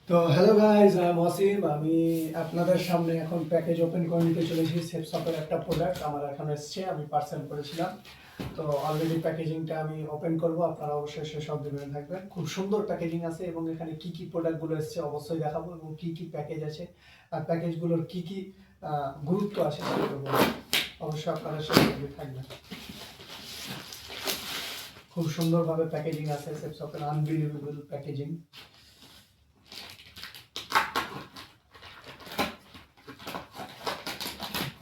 তো hello guys, আমি অসীম। আমি আপনাদের সামনে এখন প্যাকেজ ওপেন করে নিতে চলেছি। সেপসপের একটা প্রোডাক্ট আমার এখন এসছে, আমি পার্সেল করেছিলাম। তো অলরেডি প্যাকেজিংটা আমি ওপেন করব, আপনারা অবশ্যই সেসব দিনে থাকবেন। খুব সুন্দর প্যাকেজিং আছে এবং এখানে কি কি প্রোডাক্টগুলো এসছে অবশ্যই দেখাবো, এবং কি কি প্যাকেজ আছে আর প্যাকেজগুলোর কি কি গুরুত্ব আছে সেগুলো বলবো। অবশ্যই আপনারা সেগুলো থাকবেন। খুব সুন্দরভাবে প্যাকেজিং আছে সেপসপের, আনবিলিভেবল প্যাকেজিং।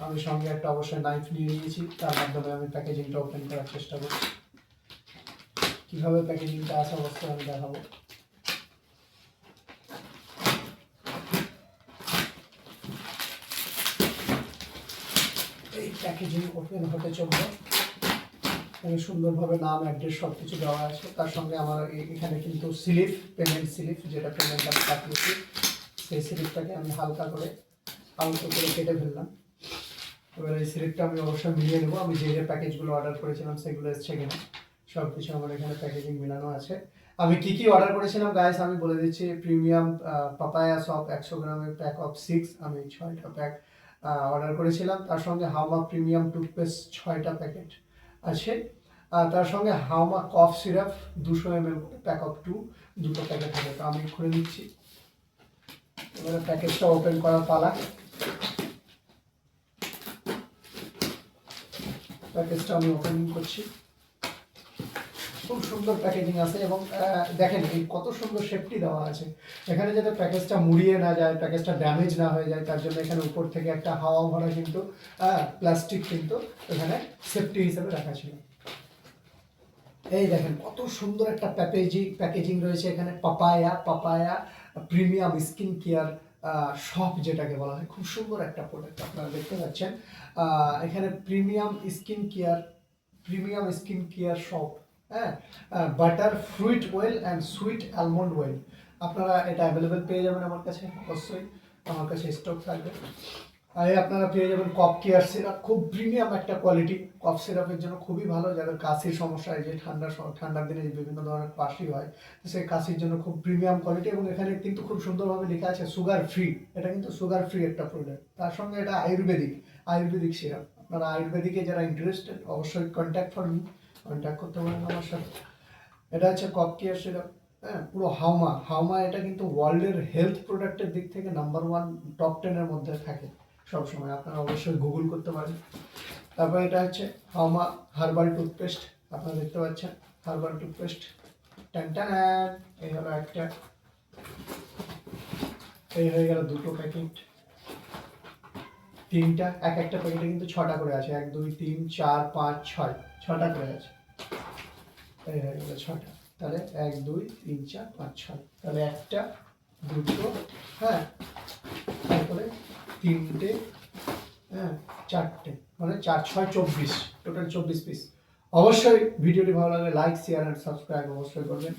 আমি সঙ্গে একটা অবশ্যই নাইফ নিয়ে নিয়েছি, তার মাধ্যমে আমি প্যাকেজিংটা ওপেন করার চেষ্টা করছি। কিভাবে প্যাকেজিংটা আছে অবশ্যই আমি দেখাবো। এই প্যাকেজিং ওপেন হতে চলবে, এখানে সুন্দরভাবে নাম, অ্যাড্রেস সব কিছু দেওয়া আছে। তার সঙ্গে আমার এখানে কিন্তু স্লিপ, পেমেন্ট স্লিপ, যেটা পেমেন্ট আমি পাঠিয়েছি সেই স্লিপটাকে আমি হালকা করে কেটে ফেললাম। এবার এই স্লিপটা আমি অবশ্যই মিলিয়ে নেবো, আমি যে যে প্যাকেজগুলো অর্ডার করেছিলাম সেগুলো এসছে কিনা সব কিছু আমার এখানে প্যাকেজিং মিলানো আছে। আমি কি কি অর্ডার করেছিলাম গাইস আমি বলে দিচ্ছি। প্রিমিয়াম পাপায়া সব 100 গ্রামের প্যাক অফ 6, আমি 6টা প্যাক অর্ডার করেছিলাম। তার সঙ্গে হাওমা প্রিমিয়াম টুথপেস্ট 6টা প্যাকেট আছে। তার সঙ্গে Haoma cough syrup 200 ml pack of 2, দুটো প্যাকেট হবে। তো আমি খুলে নিচ্ছি, এবারে প্যাকেজটা ওপেন করার পালা। প্যাকেজটা আমি ওপেনিং করছি। খুব সুন্দর প্যাকেজিং আছে এবং দেখেন এই কত সুন্দর সেফটি দেওয়া আছে এখানে, যাতে প্যাকেজটা মুড়িয়ে না যায়, প্যাকেজটা ড্যামেজ না হয়ে যায়, তার জন্য এখানে উপর থেকে একটা হাওয়া ভরা কিন্তু প্লাস্টিক কিন্তু এখানে সেফটি হিসেবে রাখা ছিল। এই দেখেন কত সুন্দর একটা প্যাকেজিং রয়েছে এখানে। Papaya premium skin care shop যেটাকে বলা হয়, খুব সুন্দর একটা প্রোডাক্ট আপনারা দেখতে পাচ্ছেন। এখানে প্রিমিয়াম স্কিন কেয়ার শপ, হ্যাঁ, butter fruit oil and sweet almond oil. আপনারা এটা অ্যাভেলেবেল পেয়ে যাবেন আমার কাছে, অবশ্যই আমার কাছে স্টক থাকবে। আর আপনারা পেয়ে যাবেন কফ কেয়ার সিরাপ, খুব প্রিমিয়াম একটা কোয়ালিটি। কফ সিরাপের জন্য খুবই ভালো, যাদের কাশির সমস্যা, এই যে ঠান্ডার দিনে বিভিন্ন ধরনের কাশি হয়, সেই কাশির জন্য খুব প্রিমিয়াম কোয়ালিটি। এবং এখানে কিন্তু খুব সুন্দরভাবে লেখা আছে সুগার ফ্রি, এটা কিন্তু সুগার ফ্রি একটা প্রোডাক্ট। তার সঙ্গে এটা আয়ুর্বেদিক সিরাপ। আপনারা আয়ুর্বেদিকে যারা ইন্টারেস্টেড অবশ্যই কন্ট্যাক্ট করতে পারেন আমার সাথে। এটা হচ্ছে কফ কেয়ার সিরাপ, হ্যাঁ, পুরো হাউমা এটা কিন্তু ওয়ার্ল্ডের হেলথ প্রোডাক্টের দিক থেকে নাম্বার 1 টপ 10-এর মধ্যে থাকে সবসময়, আপনারা অবশ্যই গুগল করতে পারেন। তারপর এটা হচ্ছে হাউমা হার্বাল টুথপেস্ট, আপনারা দেখতে পাচ্ছেন হার্বাল টুথপেস্ট। টান এই হলো একটা, এই হয়ে গেল দুটো প্যাকেট, তিনটা, একটা প্যাকেটে কিন্তু 6টা করে আছে, 1 2 3 4 5 6, 6টা করে আছে। এই হয়ে গেল 6টা, তাহলে 1 2 3 4 5 6, তাহলে একটা, দুটো, হ্যাঁ, তারপরে তিনটে, হ্যাঁ, 4টে, মানে 4 6 24, টোটাল 24 পিস। অবশ্যই ভিডিওটি ভালো লাগলে লাইক, শেয়ার অ্যান্ড সাবস্ক্রাইব অবশ্যই করবেন।